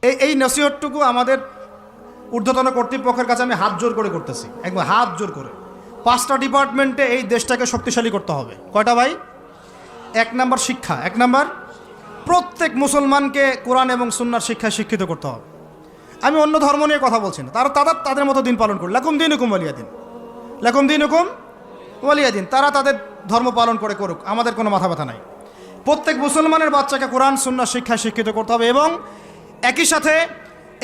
এই নসিহতটুকু আমাদের ঊর্ধ্বতন কর্তৃপক্ষের কাছে আমি হাত জোর করে করতেছি, একদম হাত জোর করে। 5টা ডিপার্টমেন্টে এই দেশটাকে শক্তিশালী করতে হবে। কয়টা ভাই? 1 নাম্বার শিক্ষা, 1 নাম্বার প্রত্যেক মুসলমানকে কোরআন এবং সুন্নাহর শিক্ষায় শিক্ষিত করতে হবে। আমি অন্য ধর্ম নিয়ে কথা বলছি না, তারা তাদের মতো দিন পালন করে, লাকুম দীনুকুম ওয়ালিয়া দিন, লাকুম দীনুকুম ওয়ালিয়া দিন, তারা তাদের ধর্ম পালন করে করুক, আমাদের কোনো মাথা ব্যথা নাই। প্রত্যেক মুসলমানের বাচ্চাকে কোরআন সুন্নাহর শিক্ষায় শিক্ষিত করতে হবে এবং একই সাথে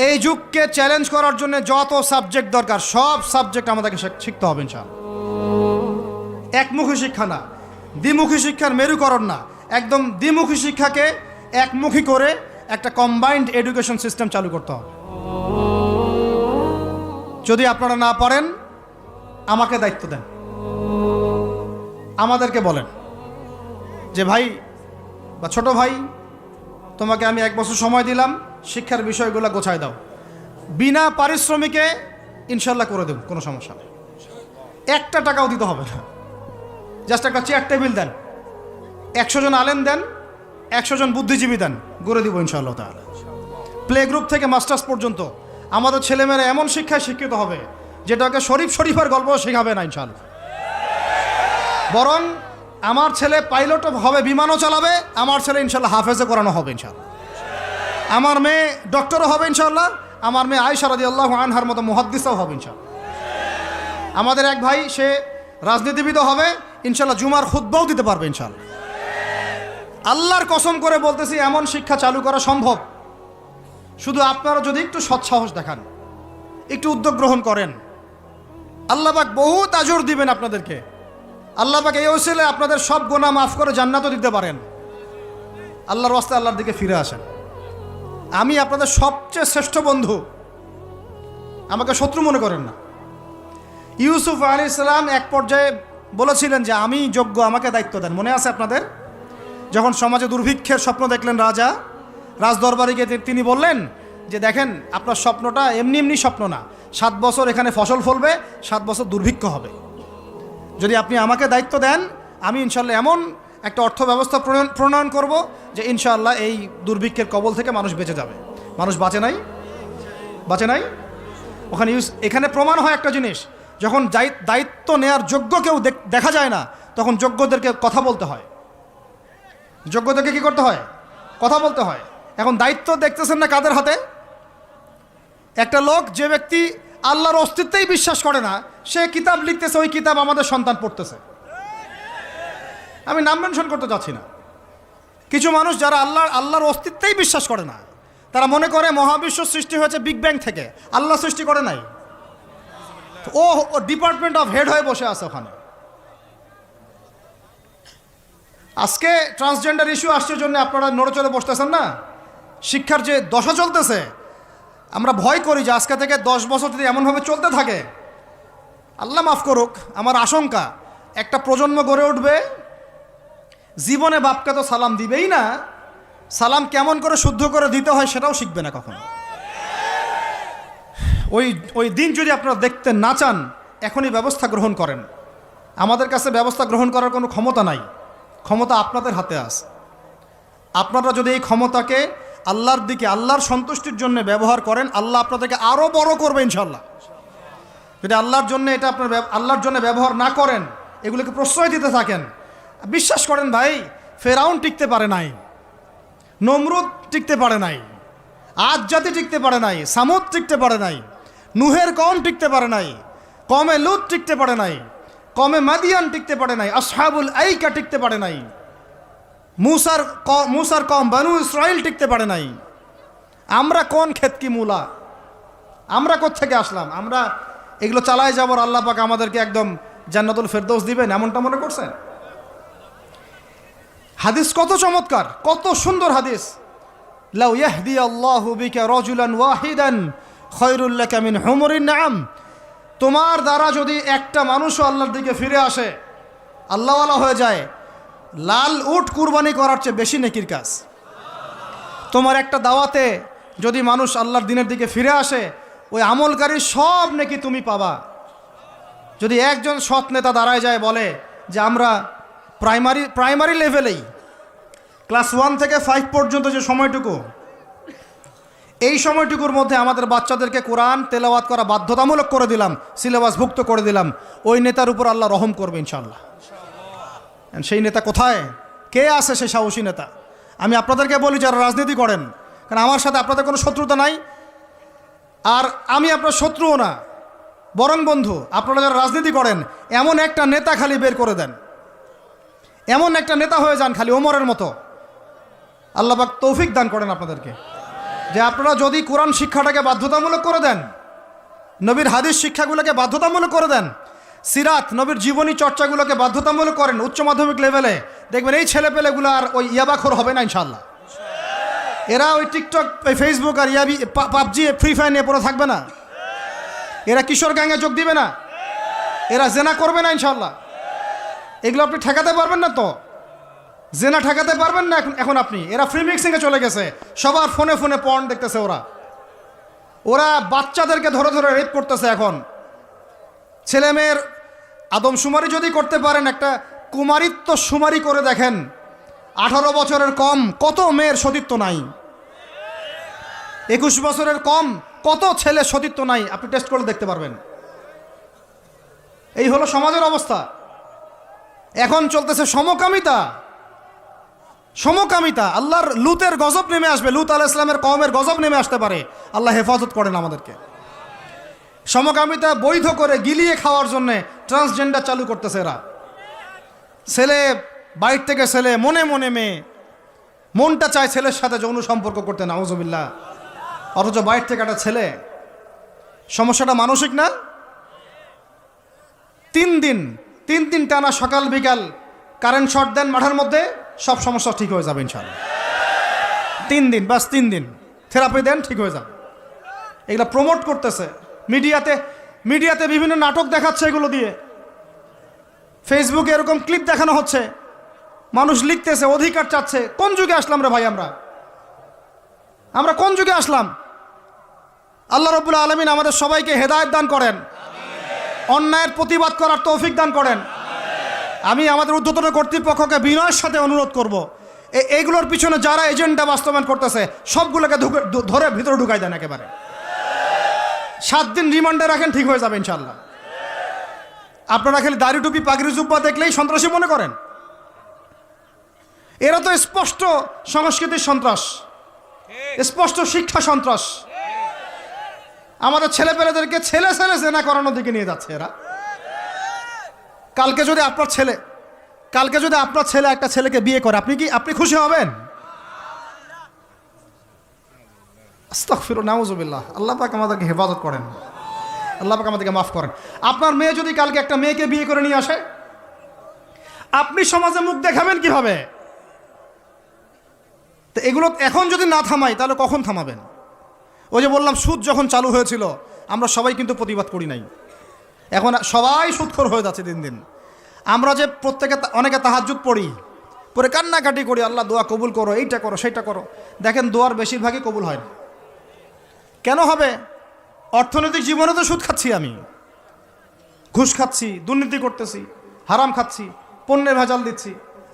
এই যুগকে চ্যালেঞ্জ করার জন্য যত সাবজেক্ট দরকার সব সাবজেক্ট আমাদেরকে শিখতে হবে ইনশাআল্লাহ। একমুখী শিক্ষা না, দ্বিমুখী শিক্ষার মেরুকরণ না, একদম দ্বিমুখী শিক্ষাকে একমুখী করে একটা কম্বাইন্ড এডুকেশন সিস্টেম চালু করতে হবে। যদি আপনারা না পারেন আমাকে দায়িত্ব দেন, আমাদেরকে বলেন যে ভাই বা ছোট ভাই, তোমাকে আমি 1 বছর সময় দিলাম, শিক্ষার বিষয়গুলো গোছায় দাও, বিনা পারিশ্রমিকে ইনশাল্লাহ করে দেব, কোনো সমস্যা নেই, 1 টাকাও দিতে হবে না, জাস্ট একটা চেয়ার টেবিল দেন, 100 জন আলেম দেন, 100 জন বুদ্ধিজীবী দেন, গড়ে দিব ইনশাআল্লাহ তাআলা। প্লে গ্রুপ থেকে মাস্টার্স পর্যন্ত আমাদের ছেলেমেয়েরা এমন শিক্ষায় শিক্ষিত হবে যেটাকে শরীফের গল্প শেখাবে না ইনশাআল্লাহ, বরং আমার ছেলে পাইলটও হবে, বিমানও চালাবে, আমার ছেলে ইনশাআল্লাহ হাফেজে করানো হবে ইনশাআল্লাহ, আমার মেয়ে ডক্টরও হবে ইনশাআল্লাহ, আমার মেয়ে আয়েশা রাদিয়াল্লাহু আনহার মতো মুহাদ্দিসও হবে ইনশাআল্লাহ। আমাদের এক ভাই সে রাজনীতিবিদও হবে ইনশাআল্লাহ, জুমার খুতবাও দিতে পারবে ইনশাআল্লাহ। আল্লাহর কসম করে বলতেছি এমন শিক্ষা চালু করা সম্ভব, শুধু আপনারা যদি একটু সৎসাহস দেখান, একটু উদ্যোগ গ্রহণ করেন, আল্লাহ পাক বহুত আজর দিবেন আপনাদেরকে। আল্লাহ পাক এই ওসিলায় আপনাদের সব গুনাহ মাফ করে জান্নাতও দিতে পারেন। আল্লাহর রাস্তায় আল্লাহর দিকে ফিরে আসেন। আমি আপনাদের সবচেয়ে শ্রেষ্ঠ বন্ধু, আমাকে শত্রু মনে করেন না। ইউসুফ আলাইহিস সালাম এক পর্যায়ে বলেছিলেন যে আমি যোগ্য, আমাকে দায়িত্ব দেন। মনে আছে আপনাদের? যখন সমাজে দুর্ভিক্ষের স্বপ্ন দেখলেন রাজা, রাজদরবারে গিয়ে তিনি বললেন যে দেখেন আপনার স্বপ্নটা এমনি এমনি স্বপ্ন না, 7 বছর এখানে ফসল ফলবে, 7 বছর দুর্ভিক্ষ হবে। যদি আপনি আমাকে দায়িত্ব দেন, আমি ইনশাআল্লাহ এমন একটা অর্থ ব্যবস্থা প্রণয়ন করব যে ইনশাআল্লাহ এই দুর্ভিক্ষের কবল থেকে মানুষ বেঁচে যাবে। মানুষ বাঁচে নাই। এখানে প্রমাণ হয় একটা জিনিস, যখন দায়িত্ব নেয়ার যোগ্য কেউ দেখা যায় না, তখন যোগ্যদেরকে কথা বলতে হয়। যোগ্যদেরকে কি করতে হয়? কথা বলতে হয়। এখন দায়িত্ব দেখতেছেন না কাদের হাতে? একটা লোক, যে ব্যক্তি আল্লাহর অস্তিত্বেই বিশ্বাস করে না, সে কিতাব লিখতেছে, ওই কিতাব আমাদের সন্তান পড়তেছে। আমি নাম মেনশন করতে চাচ্ছি না। কিছু মানুষ যারা আল্লাহর অস্তিত্বেই বিশ্বাস করে না, তারা মনে করে মহাবিশ্ব সৃষ্টি হয়েছে বিগ ব্যাং থেকে, আল্লাহ সৃষ্টি করে নাই। ও ডিপার্টমেন্ট অফ হেড হয়ে বসে আছে ওখানে। আজকে ট্রান্সজেন্ডার ইস্যু আসছে জন্য আপনারা নড়েচড়ে বসতেছেন না। শিক্ষার যে দশা চলতেছে, আমরা ভয় করি যে আজকে থেকে 10 বছর যদি এমনভাবে চলতে থাকে, আল্লাহ মাফ করুক, আমার আশঙ্কা একটা প্রজন্ম গড়ে উঠবে, জীবনে বাপকে তো সালাম দিবেই না, সালাম কেমন করে শুদ্ধ করে দিতে হয় সেটাও শিখবে না কখনো। ওই দিন যদি আপনারা দেখতে না চান, এখনই ব্যবস্থা গ্রহণ করেন। আমাদের কাছে ব্যবস্থা গ্রহণ করার কোনো ক্ষমতা নাই, ক্ষমতা আপনাদের হাতে আছে। আপনারা যদি এই ক্ষমতাকে আল্লাহর দিকে, আল্লাহর সন্তুষ্টির জন্য ব্যবহার করেন, আল্লাহ আপনাদেরকে আরও বড় করবে ইনশাল্লাহ। যদি আল্লাহর জন্য এটা আপনার আল্লাহর জন্য ব্যবহার না করেন, এগুলোকে প্রশ্রয় দিতে থাকেন, বিশ্বাস করেন ভাই, ফেরাউন টিকতে পারে নাই, নমরুদ টিকতে পারে নাই, আদ জাতি টিকতে পারে নাই, সামুদ টিকতে পারে নাই, নুহের কওম টিকতে পারে নাই, কমে লুত টিকতে পারে নাই, কমে মাদিয়ান টিকতে পারে নাই, আসহাবুল আইকা টিকতে পারে নাই, মুসার কম বানু ইসরাইল টিকতে পারে নাই। আমরা কোন ক্ষেত কি মূলা, আমরা কোত্থেকে আসলাম? আমরা এগুলো চালায় যাবার আল্লাহ পাক আমাদেরকে একদম জান্নাতুল ফেরদৌস দিবেন এমনটা মনে করছেন? হাদিস কত চমৎকার, কত সুন্দর হাদিস। লাউ ইয়াহদি আল্লাহু বিকা রাজুলান ওয়াহিদান খায়রুল লাকা মিন হুমুরিন নাম। তোমার দ্বারা যদি একটা মানুষও আল্লাহর দিকে ফিরে আসে, আল্লাহওয়ালা হয়ে যায়, লাল উট কুরবানি করার চেয়ে বেশি নেকির কাজ। তোমার একটা দাওয়াতে যদি মানুষ আল্লাহর দিনের দিকে ফিরে আসে, ওই আমলকারী সব নেকি তুমি পাবা। যদি একজন সৎ নেতা দাঁড়ায় যায়, বলে যে আমরা প্রাইমারি লেভেলেই ক্লাস 1 থেকে 5 পর্যন্ত যে সময়টুকু, এই সময়টুকুর মধ্যে আমাদের বাচ্চাদেরকে কোরআন তেলাওয়াত করা বাধ্যতামূলক করে দিলাম, সিলেবাসভুক্ত করে দিলাম, ওই নেতার উপর আল্লাহ রহম করবে ইনশাআল্লাহ। সেই নেতা কোথায়, কে আছে সেই সাহসী নেতা? আমি আপনাদেরকে বলি যারা রাজনীতি করেন, কারণ আমার সাথে আপনাদের কোনো শত্রুতা নাই, আর আমি আপনার শত্রুও না, বরং বন্ধু। আপনারা যারা রাজনীতি করেন, এমন একটা নেতা খালি বের করে দেন, এমন একটা নেতা হয়ে যান খালি ওমরের মতো। আল্লাহ পাক তৌফিক দান করেন আপনাদেরকে, যে আপনারা যদি কোরআন শিক্ষাটাকে বাধ্যতামূলক করে দেন, নবীর হাদিস শিক্ষাগুলোকে বাধ্যতামূলক করে দেন, সিরাত নবীর জীবনী চর্চাগুলোকে বাধ্যতামূলক করেন উচ্চ মাধ্যমিক লেভেলে, দেখবেন এই ছেলেপেলেগুলো আর ওই ইয়াবাখোর হবে না ইনশাআল্লাহ। এরা ওই টিকটক, ফেসবুক আর পাবজি, ফ্রি ফায়ার নিয়ে পড়ে থাকবে না। এরা কিশোর গ্যাংয়ে যোগ দিবে না, এরা জেনা করবে না ইনশাআল্লাহ। এগুলো আপনি ঠেকাতে পারবেন না তো, জেনা ঠেকাতে পারবেন না এখন আপনি। এরা ফ্রি মিক্সিংয়ে চলে গেছে, সবার ফোনে ফোনে পর্ন দেখতেছে। ওরা বাচ্চাদেরকে ধরে ধরে রেপ করতেছে। এখন ছেলে মেয়ের আদমশুমারি যদি করতে পারেন, একটা কুমারিত্ব শুমারি করে দেখেন, 18 বছরের কম কত মেয়ের সতীত্ব নাই, 21 বছরের কম কত ছেলে সতীত্ব নাই, আপনি টেস্ট করে দেখতে পারবেন। এই হলো সমাজের অবস্থা। এখন চলতেছে সমকামিতা, সমকামিতা। আল্লাহর লুতের গজব নেমে আসবে, লুত আলাইহিস সালামের কওমের গজব নেমে আসতে পারে। আল্লাহ হেফাজত করেন আমাদেরকে। সমকামিতা বৈধ করে গিলিয়ে খাওয়ার জন্য ট্রান্সজেন্ডার চালু করতেছে এরা। ছেলে বাইর থেকে ছেলে, মনে মনে মেয়ে, মনটা চায় ছেলের সাথে যৌন সম্পর্ক করতে, নাউজুবিল্লাহ, অথচ বাইর থেকে একটা ছেলে। সমস্যাটা মানসিক না? 3 দিন টানা সকাল বিকাল কারেন্ট শর্ট দেন মাঠের মধ্যে, সব সমস্যা ঠিক হয়ে যাবে ইনশাআল্লাহ। 3 দিন, বাস 3 দিন থেরাপি দেন, ঠিক হয়ে যাবে। এগুলো প্রমোট করতেছে মিডিয়াতে বিভিন্ন নাটক দেখাচ্ছে, এগুলো দিয়ে ফেসবুকে এরকম ক্লিপ দেখানো হচ্ছে, মানুষ লিখতেছে, অধিকার চাচ্ছে। কোন যুগে আসলাম রে ভাই? আমরা কোন যুগে আসলাম? আল্লাহ রাব্বুল আলামিন আমাদের সবাইকে হেদায়েত দান করেন, অন্যায়ের প্রতিবাদ করার তৌফিক দান করেন। আমি আমাদের ঊর্ধ্বতন কর্তৃপক্ষকে বিনয়ের সাথে অনুরোধ করব, এইগুলোর পিছনে যারা এজেন্ডা বাস্তবায়ন করতেছে সবগুলোকে ধরে ভিতরে ঢুকাই দেন একেবারে। 7 দিন রিমান্ডে রাখেন, ঠিক হয়ে যাবে ইনশাআল্লাহ। আপনারা খালি দাড়ি টুপি পাগড়ি জুব্বা দেখলেই সন্ত্রাসী মনে করেন? এরা তো স্পষ্ট সংস্কৃতির সন্ত্রাস, স্পষ্ট শিক্ষা সন্ত্রাস। আমাদের ছেলেপেলেদেরকে ছেলে জেনা করানোর দিকে নিয়ে যাচ্ছে এরা। কালকে যদি আপনার ছেলে একটা ছেলেকে বিয়ে করে, আপনি খুশি হবেন? আস্তাগফিরুল্লাহ, নাউজুবিল্লাহ। আল্লাহ পাক আমাদেরকে হেফাজত করেন, আল্লাহ পাক আমাদেরকে মাফ করেন। আপনার মেয়ে যদি কালকে একটা মেয়েকে বিয়ে করে নিয়ে আসে, আপনি সমাজে মুখ দেখাবেন কিভাবে? তো এগুলো এখন যদি না থামাই, তাহলে কখন থামাবেন? ওই যে বললাম, সুদ যখন চালু হয়েছিল আমরা সবাই কিন্তু প্রতিবাদ করি নাই। এখন সবাই সুদখোর হয়ে যাচ্ছে দিন দিন। আমরা যে অনেকে তাহাজ্জুদ পড়ে কান্নাকাটি করি, আল্লাহ দোয়া কবুল করো, এইটা করো সেইটা করো। দেখেন দোয়ার বেশিরভাগই কবুল হয় না। কেন হবে? অর্থনৈতিক জীবনে তো সুদ খাচ্ছি, আমি ঘুষ খাচ্ছি, দুর্নীতি করতেছি, হারাম খাচ্ছি, পণ্যের ভেজাল দিচ্ছি।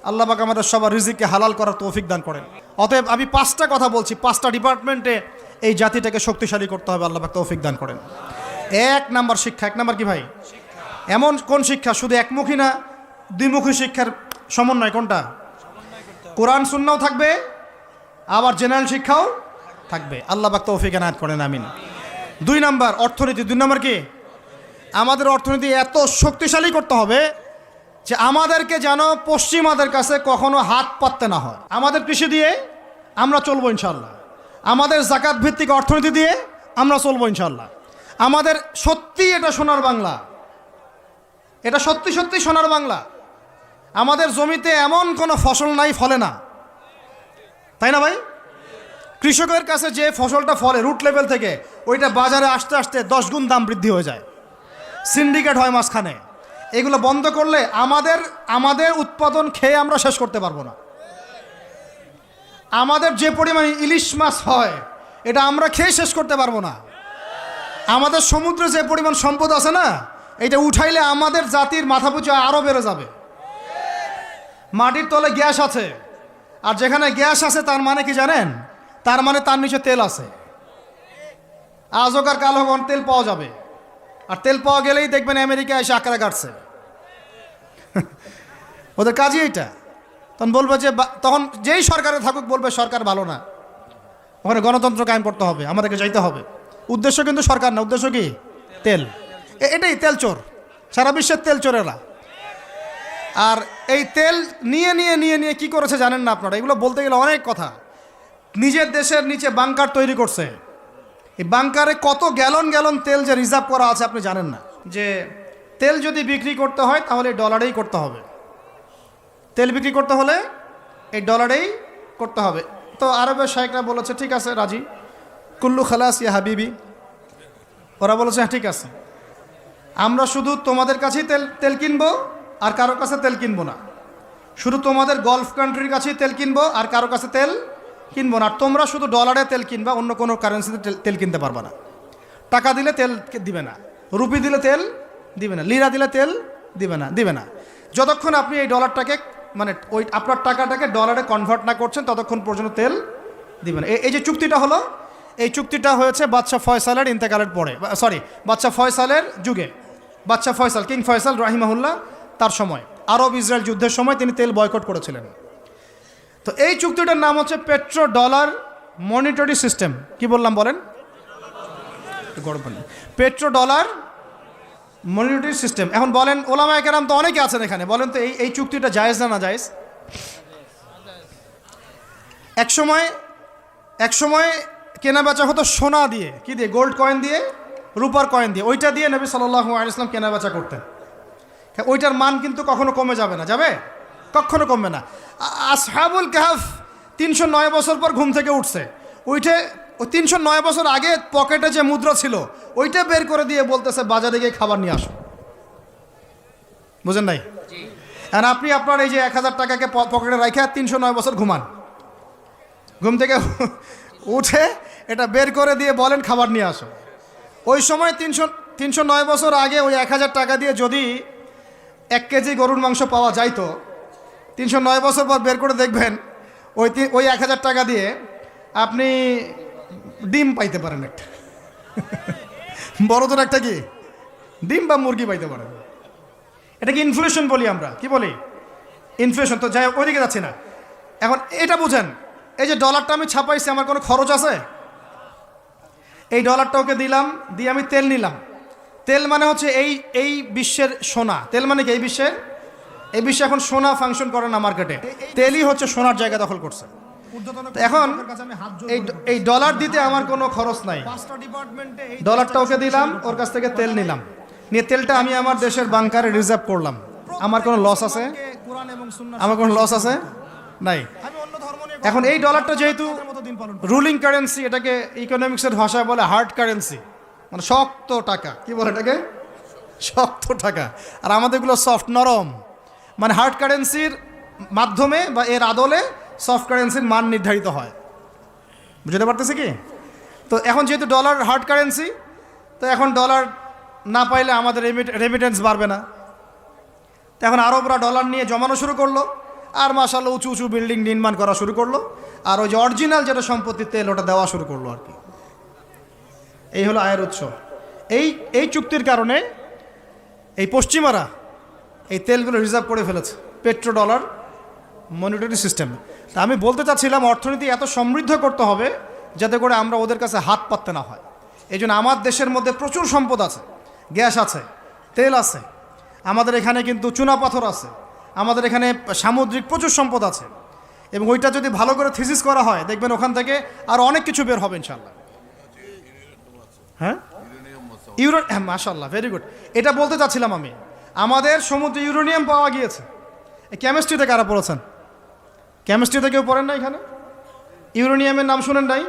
আল্লাহ পাক আমাদের সবার রিজিককে হালাল করার তৌফিক দান করেন। অতএব আমি 5টা কথা বলছি, 5টা ডিপার্টমেন্টে এই জাতিটাকে শক্তিশালী করতে হবে। আল্লাহ পাক তৌফিক দান করেন। 1 নাম্বার শিক্ষা। 1 নাম্বার কি ভাই? এমন কোন শিক্ষা? শুধু একমুখী না, দ্বিমুখী শিক্ষার সমন্বয়। কোনটা? কোরআন সুন্নাহও থাকবে, আবার জেনারেল শিক্ষাও থাকবে। আল্লাহ পাক তৌফিক এনায়েত করেন, আমিন। 2 নাম্বার অর্থনীতি। 2 নাম্বার কি? আমাদের অর্থনীতি এত শক্তিশালী করতে হবে যে আমাদেরকে যেন পশ্চিমাদের কাছে কখনো হাত পাততে না হয়। আমাদের কৃষি দিয়ে আমরা চলবো ইনশাল্লাহ, আমাদের জাকাত ভিত্তিক অর্থনীতি দিয়ে আমরা চলবো ইনশাল্লাহ। আমাদের সত্যি এটা সোনার বাংলা, এটা সত্যি সত্যি সোনার বাংলা। আমাদের জমিতে এমন কোনো ফসল নাই ফলে না, তাই না ভাই? কৃষকের কাছে যে ফসলটা ফলে রুট লেভেল থেকে, ওইটা বাজারে আসতে আসতে 10 গুণ দাম বৃদ্ধি হয়ে যায়, সিন্ডিকেট হয় মাঝখানে। এগুলো বন্ধ করলে আমাদের উৎপাদন খেয়ে আমরা শেষ করতে পারবো না। আমাদের যে পরিমাণ ইলিশ মাছ হয়, এটা আমরা খেয়ে শেষ করতে পারবো না। আমাদের সমুদ্রে যে পরিমাণ সম্পদ আছে না, এটা উঠাইলে আমাদের জাতির মাথাপিছু আরও বেড়ে যাবে। মাটির তলে গ্যাস আছে, আর যেখানে গ্যাস আছে তার মানে কি জানেন? তার মানে তার নিচে তেল আছে। আজ হোক আর কাল হোক তেল পাওয়া যাবে, আর তেল পাওয়া গেলেই দেখবেন আমেরিকা এসে আঁকড়া কাটছে। ওদের কাজই এইটা। তখন বলবে যে তখন যেই সরকারে থাকুক বলবে সরকার ভালো না, ওখানে গণতন্ত্র কায়েম করতে হবে, আমাদেরকে যাইতে হবে। উদ্দেশ্য কিন্তু সরকার না, উদ্দেশ্য কি? তেল। এটাই তেল চোর, সারা বিশ্বের তেল চোরেরা। আর এই তেল নিয়ে নিয়ে নিয়ে নিয়ে কী করেছে জানেন না আপনারা? এগুলো বলতে গেলে অনেক কথা। নিজের দেশের নিচে বাংকার তৈরি করছে। এই বাংকারে কত গ্যালন গ্যালন তেল যে রিজার্ভ করা আছে আপনি জানেন না। যে তেল যদি বিক্রি করতে হয় তাহলে ডলারেই করতে হবে, তেল বিক্রি করতে হলে এই ডলারেই করতে হবে। তো আরবের শায়েখরা বলেছে ঠিক আছে রাজি, কুল্লু খালাস ইয়া হাবিবি। ওরা বলেছে হ্যাঁ ঠিক আছে, আমরা শুধু তোমাদের কাছেই তেল কিনবো আর কারোর কাছে তেল কিনবো না। শুধু তোমাদের গলফ কান্ট্রির কাছেই তেল কিনবো আর কারোর কাছে তেল কিনবো না। আর তোমরা শুধু ডলারে তেল কিনবা, অন্য কোনো কারেন্সিতে তেল কিনতে পারবা না। টাকা দিলে তেল দিবে না, রুপি দিলে তেল দিবে না, লিরা দিলে তেল দিবে না। যতক্ষণ আপনি এই ডলারটাকে মানে ওই আপনার টাকাটাকে ডলারে কনভার্ট না করছেন ততক্ষণ পর্যন্ত তেল দিবে না। এই যে চুক্তিটা হলো, এই চুক্তিটা হয়েছে বাদশাহ ফয়সালের ইন্তেকালের পরে, বাদশাহ ফয়সালের যুগে। বাদশাহ ফয়সাল, কিং ফয়সাল রাহিমাহুল্লাহ, তার সময় আরব ইসরায়েল যুদ্ধের সময় তিনি তেল বয়কট করেছিলেন। তো এই চুক্তিটার নাম হচ্ছে পেট্রো ডলার মনিটরি সিস্টেম। কি বললাম বলেন? Petro dollar monetary system. এখন বলেন ওলামায়ে কেরাম তো অনেকে আছেন এখানে, বলেন তো এই চুক্তিটা জায়েজ না জায়েজ? এক সময় কেনা বেচা হতো সোনা দিয়ে, কি দিয়ে? গোল্ড কয়েন দিয়ে, রূপার কয়েন দিয়ে। ওইটা দিয়ে নবী সাল্লাল্লাহু আলাইহি ওয়াসাল্লাম কেনা বেচা করতেন। ওইটার মান কিন্তু কখনো কমে যাবে না, যাবে? কখনো কমবে না। আসহাবুল কাহফ 309 বছর পর ঘুম থেকে উঠছে, ওই 309 বছর আগে পকেটে যে মুদ্রা ছিল ওইটা বের করে দিয়ে বলতেছে বাজারে গিয়ে খাবার নিয়ে আসো। বুঝেন নাই? আর আপনি আপনার এই যে 1000 টাকাকে পকেটে রাখে 309 বছর ঘুমান, ঘুম থেকে উঠে এটা বের করে দিয়ে বলেন খাবার নিয়ে আসো। ওই সময় 309 বছর আগে ওই 1000 টাকা দিয়ে যদি 1 কেজি গরুর মাংস পাওয়া যাইতো, 309 বছর পর বের করে দেখবেন ওই 1000 টাকা দিয়ে আপনি ডিম পাইতে পারেন, একটা বড় তোর একটা কি ডিম বা মুরগি পাইতে পারেন। এটা কি ইনফ্লেশন বলি আমরা, কি বলি? ইনফ্লেশন। তো যাই হোক, ওইদিকে যাচ্ছি না। এখন এটা বুঝেন, এই যে ডলারটা আমি ছাপাইছি, আমার কোনো খরচ আছে? এই ডলারটা ওকে দিলাম, দিয়ে আমি তেল নিলাম। তেল মানে হচ্ছে এই বিশ্বের সোনা। তেল মানে কি? এই বিশ্বে এখন সোনা ফাংশন করে না মার্কেটে, তেলই হচ্ছে সোনার জায়গা দখল করছে। এখন এই ডলার দিতে আমার কোনো খরচ নাই, ডলারটা ওকে দিলাম, ওর কাছ থেকে তেল নিলাম, নিয়ে তেলটা আমি আমার দেশের বাংকারে রিজার্ভ করলাম। আমার কোনো লস আছে? আমার কোনো লস আছে? নাই। এখন এই ডলারটা যেহেতু রুলিং কারেন্সি, এটাকে ইকোনমিক্সের ভাষায় বলে হার্ড কারেন্সি, মানে শক্ত টাকা। কি বলে এটাকে? শক্ত টাকা। আর আমাদেরগুলো সফট, নরম। মানে হার্ড কারেন্সির মাধ্যমে বা এর আদলে সফট কারেন্সির মান নির্ধারিত হয়। বুঝতে পারতেছি কি? তো এখন যেহেতু ডলার হার্ড কারেন্সি, তো এখন ডলার না পাইলে আমাদের রেমিটেন্স বাড়বে না। তো এখন আরবরা ডলার নিয়ে জমানো শুরু করলো, আর মাশাআল্লাহ উঁচু উঁচু বিল্ডিং নির্মাণ করা শুরু করলো, আর ওই যে অরিজিনাল যেটা সম্পত্তি তেল ওটা দেওয়া শুরু করলো আর কি। এই হলো আয়ের উৎস। এই চুক্তির কারণে এই পশ্চিমারা এই তেলগুলো রিজার্ভ করে ফেলেছে, পেট্রো ডলার মনিটরি সিস্টেম। তা আমি বলতে চাচ্ছিলাম অর্থনীতি এত সমৃদ্ধ করতে হবে যাতে করে আমরা ওদের কাছে হাত পাততে না হয়। এই জন্য আমার দেশের মধ্যে প্রচুর সম্পদ আছে, গ্যাস আছে, তেল আছে, আমাদের এখানে কিন্তু চুনাপাথর আছে, আমাদের এখানে সামুদ্রিক প্রচুর সম্পদ আছে। এবং ওইটা যদি ভালো করে থিসিস করা হয় দেখবেন ওখান থেকে আরও অনেক কিছু বের হবে ইনশাল্লাহ। হ্যাঁ, হ্যাঁ, মাশাআল্লাহ, ভেরি গুড। এটা বলতে চাচ্ছিলাম আমি, আমাদের সমুদ্রে ইউরেনিয়াম পাওয়া গিয়েছে। কেমিস্ট্রিতে কারা পড়েছেন? কেমিস্ট্রিতে কেউ পড়েন না এখানে? ইউরেনিয়ামের নাম শুনেন নাই?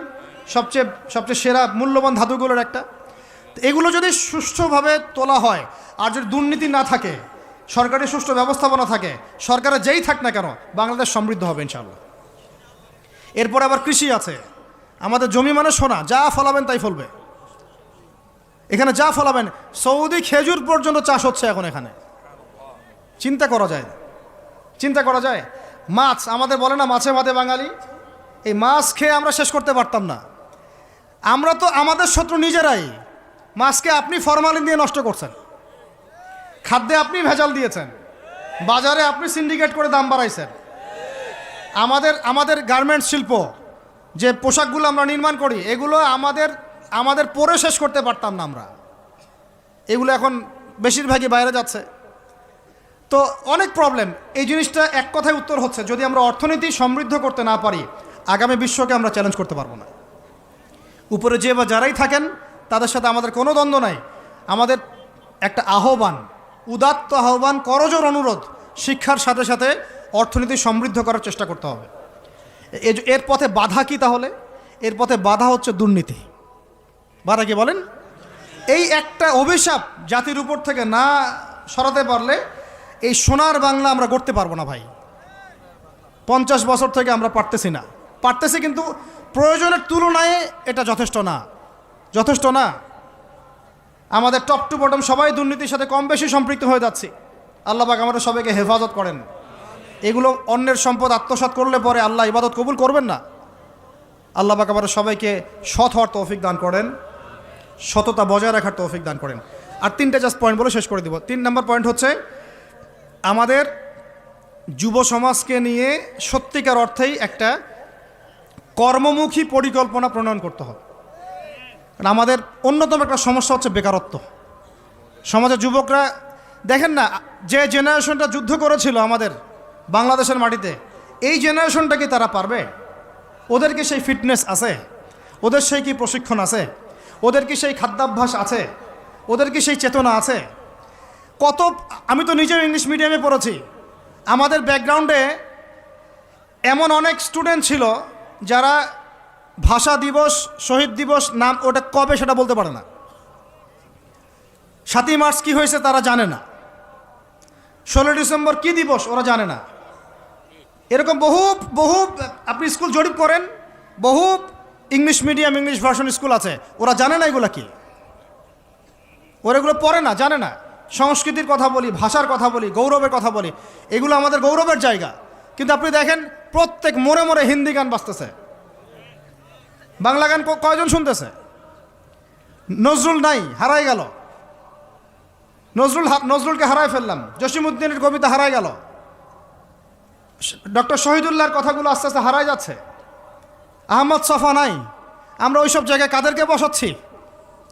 সবচেয়ে সেরা মূল্যবান ধাতুগুলোর একটা। এগুলো যদি সুষ্ঠুভাবে তোলা হয়, আর যদি দুর্নীতি না থাকে, সরকারি সুষ্ঠু ব্যবস্থাপনা থাকে, সরকারের যেই থাক না কেন, বাংলাদেশ সমৃদ্ধ হবে ইনশাআল্লাহ। এরপর আবার কৃষি আছে, আমাদের জমি মানে সোনা, যা ফলাবেন তাই ফলবে এখানে, যা ফলাবেন। সৌদি খেজুর পর্যন্ত চাষ হচ্ছে এখন এখানে। চিন্তা করা যায়। মাছ, আমাদের বলে না মাছে ভাতে বাঙালি, এই মাছ খেয়ে আমরা শেষ করতে পারতাম না। আমরা তো আমাদের শত্রু নিজেরাই। মাছকে আপনি ফরমালিন দিয়ে নষ্ট করছেন, খাদ্যে আপনি ভেজাল দিয়েছেন, বাজারে আপনি সিন্ডিকেট করে দাম বাড়াইছেন। আমাদের গার্মেন্টস শিল্প, যে পোশাকগুলো আমরা নির্মাণ করি, এগুলো আমাদের পরে শেষ করতে পারতাম না আমরা। এগুলো এখন বেশিরভাগই বাইরে যাচ্ছে। তো অনেক প্রবলেম। এই জিনিসটা এক কথায় উত্তর হচ্ছে, যদি আমরা অর্থনীতি সমৃদ্ধ করতে না পারি, আগামী বিশ্বকে আমরা চ্যালেঞ্জ করতে পারবো না। উপরে যে বা যারাই থাকেন তাদের সাথে আমাদের কোনো দ্বন্দ্ব নাই। আমাদের একটা আহ্বান, উদাত্ত আহ্বান, করজোর অনুরোধ, শিক্ষার সাথে সাথে অর্থনীতি সমৃদ্ধ করার চেষ্টা করতে হবে। এর পথে বাধা কি তাহলে? এর পথে বাধা হচ্ছে দুর্নীতি। বাধা কি বলেন? এই একটা অভিশাপ জাতির উপর থেকে না সরাতে পারলে এই সোনার বাংলা আমরা গড়তে পারবো না ভাই। 50 বছর থেকে আমরা পারতেছি, কিন্তু প্রয়োজনের তুলনায় এটা যথেষ্ট না। আমাদের টপ টু বটম সবাই দুর্নীতির সাথে কম বেশি সম্পৃক্ত হয়ে যাচ্ছে। আল্লাহ পাক আমাদের সবাইকে হেফাজত করেন। এগুলো অন্যের সম্পদ আত্মসাৎ করলে পরে আল্লাহ ইবাদত কবুল করবেন না। আল্লাহ পাক আমাদের সবাইকে সৎ হওয়ার তৌফিক দান করেন, সততা বজায় রাখার তৌফিক দান করেন। আর 3টা জাস্ট পয়েন্ট বলে শেষ করে দিব। 3 নম্বর পয়েন্ট হচ্ছে, আমাদের যুব সমাজকে নিয়ে সত্যিকার অর্থেই একটা কর্মমুখী পরিকল্পনা প্রণয়ন করতে হবে। কারণ আমাদের অন্যতম একটা সমস্যা হচ্ছে বেকারত্ব। সমাজের যুবকরা দেখেন না, যে জেনারেশনটা যুদ্ধ করেছিল আমাদের বাংলাদেশের মাটিতে, এই জেনারেশনটা কি তারা পারবে? ওদের কি সেই ফিটনেস আছে? ওদের সেই কি প্রশিক্ষণ আছে? ওদের কি সেই খাদ্যাভ্যাস আছে? ওদের কি সেই চেতনা আছে? আমি তো নিজেও ইংলিশ মিডিয়ামে পড়েছি। আমাদের ব্যাকগ্রাউন্ডে এমন অনেক স্টুডেন্ট ছিল যারা ভাষা দিবস, শহীদ দিবস নাম ওটা কবে সেটা বলতে পারে না। 7ই মার্চ কি হয়েছে তারা জানে না। 16 ডিসেম্বর কি দিবস ওরা জানে না। এরকম বহু আপনি স্কুল জরিপ করেন, বহু English medium, English version school আছে, ওরা জানে না এগুলো কি। ওরা এগুলো পড়ে না, জানে না। সংস্কৃতির কথা বলি, ভাষার কথা বলি, গৌরবের কথা বলি, এগুলো আমাদের গৌরবের জায়গা। কিন্তু আপনি দেখেন প্রত্যেক মোড়ে মোড়ে হিন্দি গান বাজতেছে, বাংলা গান কয়জন শুনতেছে? নজরুল নাই, হারাই গেল। নজরুলকে হারাই ফেললাম, জসিমউদ্দিনের কবিতা হারাই গেল, ডক্টর শহীদুল্লাহর কথাগুলো আস্তে আস্তে হারাই যাচ্ছে। আহমদ সফা নাই। আমরা ওইসব জায়গায় কাদেরকে বসাচ্ছি?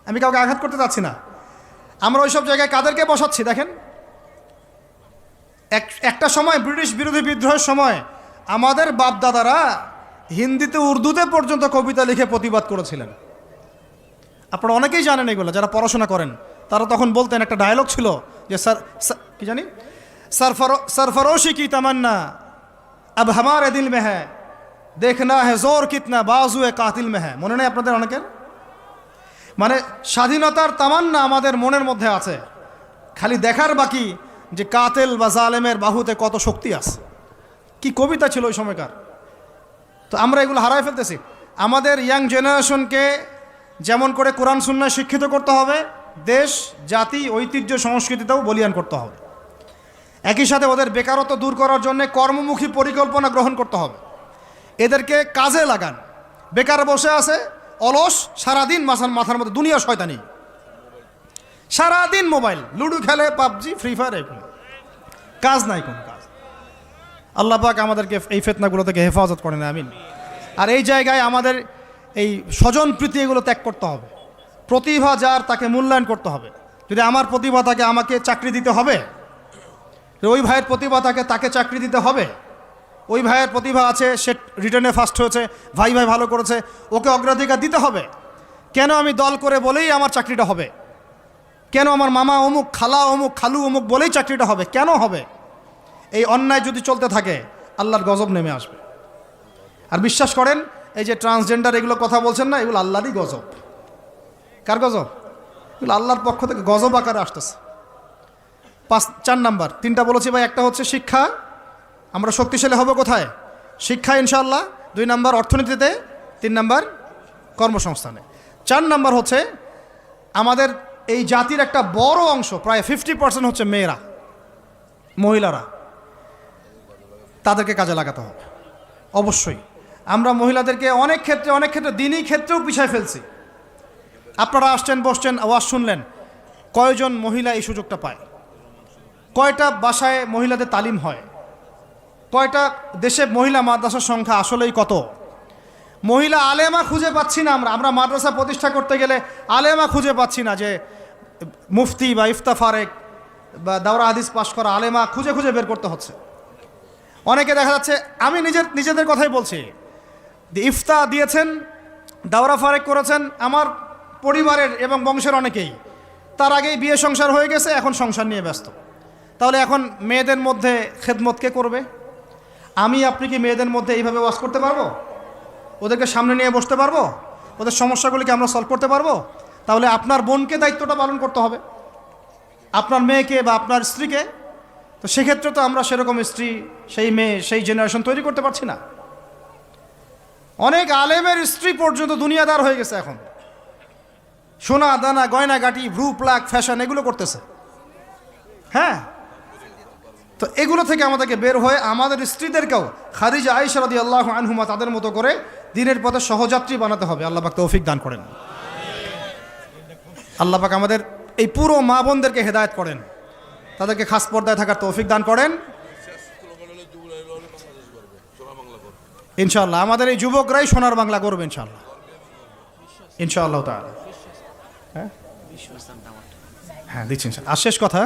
আমি কাউকে আঘাত করতে চাচ্ছি না। আমরা ওইসব জায়গায় কাদেরকে বসাচ্ছি দেখেন। একটা সময় ব্রিটিশ বিরোধী বিদ্রোহের সময় আমাদের বাপদাদারা হিন্দিতে, উর্দুতে পর্যন্ত কবিতা লিখে প্রতিবাদ করেছিলেন। আপনারা অনেকেই জানেন এগুলো, যারা পড়াশোনা করেন। তারা তখন বলতেন, একটা ডায়লগ ছিল যে কি জানি, सरफरोशी की तमन्ना अब हमारे दिल में है, देखना है जोर कितना बाजुए कातिल में है। মনে নেই আপনাদের অনেকের? মানে স্বাধীনতার তামান্না আমাদের মনের মধ্যে আছে, খালি দেখার বাকি যে কাতেল বা জালেমের বাহুতে কত শক্তি আছে। কি কবিতা ছিল ওই সময়কার। তো আমরা এগুলো হারাই ফেলতেছি। আমাদের ইয়াং জেনারেশনকে যেমন করে কোরআন সুন্নাহ শিক্ষিত করতে হবে, দেশ, জাতি, ঐতিহ্য, সংস্কৃতিতেও বলিয়ান করতে হবে। একই সাথে ওদের বেকারত্ব দূর করার জন্য কর্মমুখী পরিকল্পনা গ্রহণ করতে হবে। এদেরকে কাজে লাগান। বেকার বসে আছে, অলস, সারাদিন মাথার মধ্যে দুনিয়া শয়তানি, সারাদিন মোবাইল, লুডো খেলে, পাবজি, ফ্রি ফায়ার, এগুলো কাজ নাই, কোনো কাজ। আল্লাহ পাক আমাদেরকে এই ফিতনাগুলো থেকে হেফাজত করেন, আমিন। আর এই জায়গায় আমাদের এই স্বজন প্রীতি এগুলো ত্যাগ করতে হবে। প্রতিভা যার, তাকে মূল্যায়ন করতে হবে। যদি আমার প্রতিভা থাকে, আমাকে চাকরি দিতে হবে। ওই ভাইয়ের প্রতিভা থাকে, তাকে চাকরি দিতে হবে। ওই ভাইয়ের প্রতিভা আছে, সে রিটার্নে ফার্স্ট হয়েছে, ভাই ভালো করেছে, ওকে অগ্রাধিকার দিতে হবে। কেন আমি দল করে বলেই আমার চাকরিটা হবে? কেন আমার মামা অমুক, খালা অমুক, খালু অমুক বলেই চাকরিটা হবে? কেন হবে? এই অন্যায় যদি চলতে থাকে, আল্লাহর গজব নেমে আসবে। আর বিশ্বাস করেন, এই যে ট্রান্সজেন্ডার এগুলো কথা বলছেন না, এগুলো আল্লাহরই গজব। কার গজব? এগুলো আল্লাহর পক্ষ থেকে গজব আকারে আসতেছে। 4 নাম্বার, 3টা বলেছি ভাই। একটা হচ্ছে শিক্ষা, আমরা শক্তিশালী হব কোথায়? শিক্ষা ইনশাআল্লাহ। 2 নাম্বার অর্থনীতিতে, 3 নাম্বার কর্মসংস্থানে। 4 নাম্বার হচ্ছে আমাদের এই জাতির একটা বড় অংশ, প্রায় 50% হচ্ছে মেয়েরা, মহিলারা। তাদেরকে কাজে লাগাতে হবে অবশ্যই। আমরা মহিলাদেরকে অনেক ক্ষেত্রে দিনই ক্ষেত্রেও পিছায় ফেলছি। আপনারা আসছেন, বসছেন, আওয়াজ শুনলেন, কয়জন মহিলা এই সুযোগটা পায়? কয়টা বাসায় মহিলাদের তালিম হয়? কয়টা দেশে মহিলা মাদ্রাসার সংখ্যা আসলেই কত? মহিলা আলেমা খুঁজে পাচ্ছি না আমরা মাদ্রাসা প্রতিষ্ঠা করতে গেলে আলেমা খুঁজে পাচ্ছি না, যে মুফতি বা ইফতা ফারেক বা দাওরা হাদিস পাশ করা আলেমা খুঁজে খুঁজে বের করতে হচ্ছে। অনেকে দেখা যাচ্ছে, আমি নিজেদের কথাই বলছি, ইফতা দিয়েছেন, দাওরা ফারেক করেছেন আমার পরিবারের এবং বংশের অনেকেই, তার আগেই বিয়ে সংসার হয়ে গেছে, এখন সংসার নিয়ে ব্যস্ত। তাহলে এখন মেয়েদের মধ্যে খেদমত কে করবে? আমি আপনি কি মেয়েদের মধ্যে এইভাবে ওয়াজ করতে পারবো? ওদেরকে সামনে নিয়ে বসতে পারবো? ওদের সমস্যাগুলিকে আমরা সলভ করতে পারবো? তাহলে আপনার বোনকে দায়িত্বটা পালন করতে হবে, আপনার মেয়েকে বা আপনার স্ত্রীকে। তো সেক্ষেত্রে তো আমরা সেরকম স্ত্রী, সেই মেয়ে, সেই জেনারেশন তৈরি করতে পারছি না। অনেক আলেমের স্ত্রী পর্যন্ত দুনিয়াদার হয়ে গেছে এখন, সোনা দানা গয়নাগাটি ভ্রু প্লাক ফ্যাশন এগুলো করতেছে। হ্যাঁ, তো এগুলো থেকে আমাদেরকে বের হয়ে আমাদের স্ত্রীদেরকেও খাদিজা আয়েশা রাদিয়াল্লাহু আনহুমা তাদের মতো করে দিনের পথে সহযাত্রী বানাতে হবে। আল্লাহ পাক তৌফিক দান করেন। আল্লাহ পাক আমাদের এই পুরো মা বোনদেরকে হেদায়েত করেন, তাদেরকে খাস পর্দায় থাকার তৌফিক দান করেন ইনশাআল্লাহ। আমাদের এই যুবকরাই সোনার বাংলা করবে ইনশাআল্লাহ, ইনশাআল্লাহ তাআলা। হ্যাঁ দিচ্ছি। আর শেষ কথা,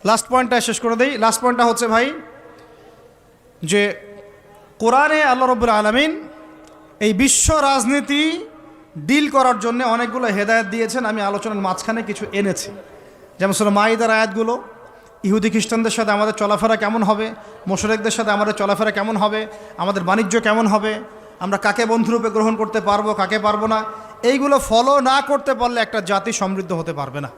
লাস্ট পয়েন্টটা শেষ করে দেই। লাস্ট পয়েন্টটা হচ্ছে ভাই, যে কোরআনে আল্লাহ রাব্বুল আলামিন এই বিশ্ব রাজনীতি ডিল করার জন্য অনেকগুলো হেদায়েত দিয়েছেন। আমি আলোচনার মাঝখানে কিছু এনেছি, যেমন সূরা মাইদার আয়াতগুলো, ইহুদি খ্রিস্টানদের সাথে আমাদের চলাফেরা কেমন হবে, মুশরিকদের সাথে আমাদের চলাফেরা কেমন হবে, আমাদের বাণিজ্য কেমন হবে, আমরা কাকে বন্ধুরূপে গ্রহণ করতে পারবো, কাকে পারবো না, এইগুলো ফলো না করতে পারলে একটা জাতি সমৃদ্ধ হতে পারবে না।